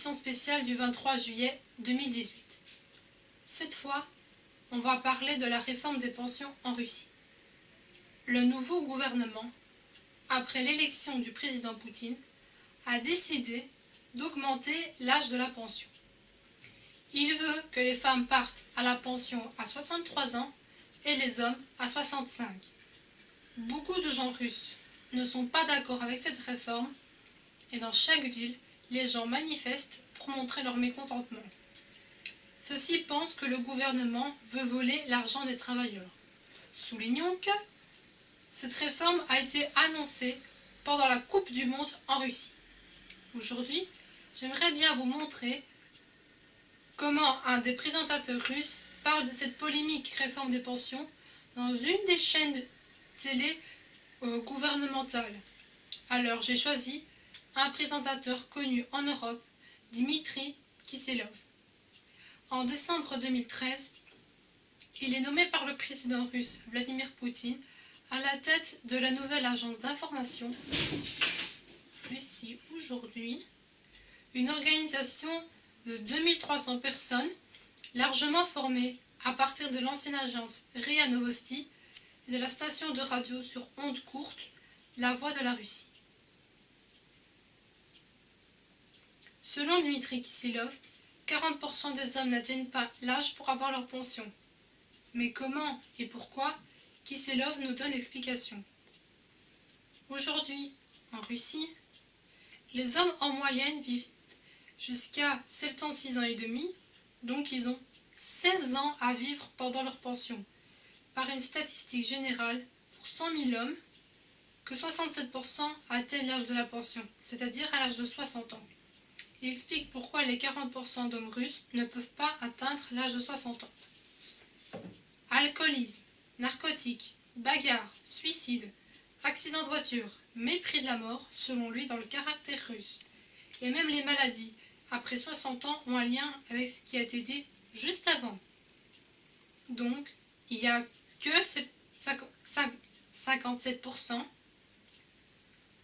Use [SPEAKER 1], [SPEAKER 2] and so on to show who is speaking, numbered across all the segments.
[SPEAKER 1] édition spéciale du 23 juillet 2018. Cette fois, on va parler de la réforme des pensions en Russie. Le nouveau gouvernement, après l'élection du président Poutine, a décidé d'augmenter l'âge de la pension. Il veut que les femmes partent à la pension à 63 ans et les hommes à 65. Beaucoup de gens russes ne sont pas d'accord avec cette réforme et dans chaque ville, les gens manifestent pour montrer leur mécontentement. Ceux-ci pensent que le gouvernement veut voler l'argent des travailleurs. Soulignons que cette réforme a été annoncée pendant la Coupe du Monde en Russie. Aujourd'hui, j'aimerais bien vous montrer comment un des présentateurs russes parle de cette polémique réforme des pensions dans une des chaînes télé gouvernementales. Alors j'ai choisi un présentateur connu en Europe, Dmitri Kisselov. En décembre 2013, il est nommé par le président russe Vladimir Poutine à la tête de la nouvelle agence d'information Russie aujourd'hui, une organisation de 2300 personnes, largement formée à partir de l'ancienne agence RIA Novosti et de la station de radio sur ondes courtes, La Voix de la Russie. Selon Dmitri Kisselov, 40% des hommes n'atteignent pas l'âge pour avoir leur pension. Mais comment et pourquoi? Kisselov nous donne l'explication. Aujourd'hui, en Russie, les hommes en moyenne vivent jusqu'à 76 ans et demi, donc ils ont 16 ans à vivre pendant leur pension. Par une statistique générale, pour 100 000 hommes, que 67% atteignent l'âge de la pension, c'est-à-dire à l'âge de 60 ans. Il explique pourquoi les 40% d'hommes russes ne peuvent pas atteindre l'âge de 60 ans. Alcoolisme, narcotiques, bagarres, suicides, accidents de voiture, mépris de la mort, selon lui, dans le caractère russe. Et même les maladies, après 60 ans, ont un lien avec ce qui a été dit juste avant. Donc, il n'y a que 57%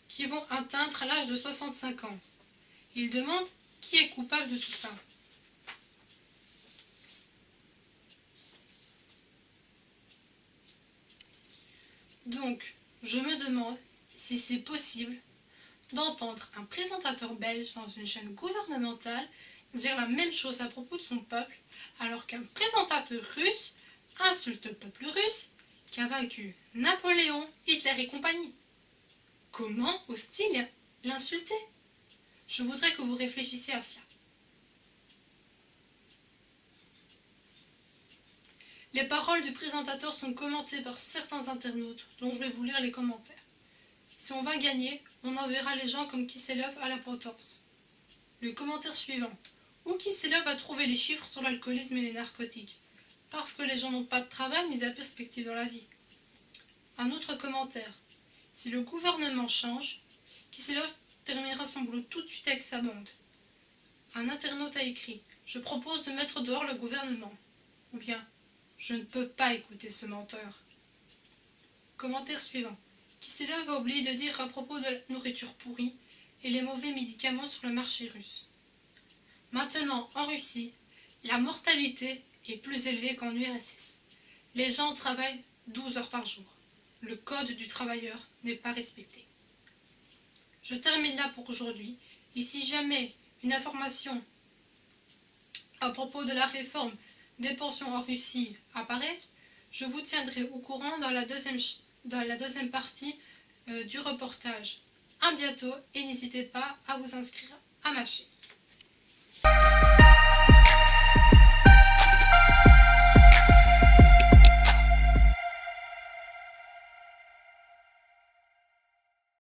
[SPEAKER 1] qui vont atteindre l'âge de 65 ans. Il demande qui est coupable de tout ça. Donc, je me demande si c'est possible d'entendre un présentateur belge dans une chaîne gouvernementale dire la même chose à propos de son peuple, alors qu'un présentateur russe insulte le peuple russe qui a vaincu Napoléon, Hitler et compagnie. Comment ose-t-il l'insulter? Je voudrais que vous réfléchissiez à cela. Les paroles du présentateur sont commentées par certains internautes, dont je vais vous lire les commentaires. Si on va gagner, on enverra les gens comme Kisselov à la potence. Le commentaire suivant. Où Kisselov a trouvé les chiffres sur l'alcoolisme et les narcotiques? Parce que les gens n'ont pas de travail ni de perspective dans la vie. Un autre commentaire. Si le gouvernement change, Kisselov terminera son boulot tout de suite avec sa bande. Un internaute a écrit « Je propose de mettre dehors le gouvernement » ou bien « Je ne peux pas écouter ce menteur ». Commentaire suivant. Kisselov a oublié de dire à propos de la nourriture pourrie et les mauvais médicaments sur le marché russe. Maintenant, en Russie, la mortalité est plus élevée qu'en URSS. Les gens travaillent 12 heures par jour. Le code du travailleur n'est pas respecté. Je termine là pour aujourd'hui, et si jamais une information à propos de la réforme des pensions en Russie apparaît, je vous tiendrai au courant dans la deuxième partie du reportage. À bientôt et n'hésitez pas à vous inscrire à ma chaîne.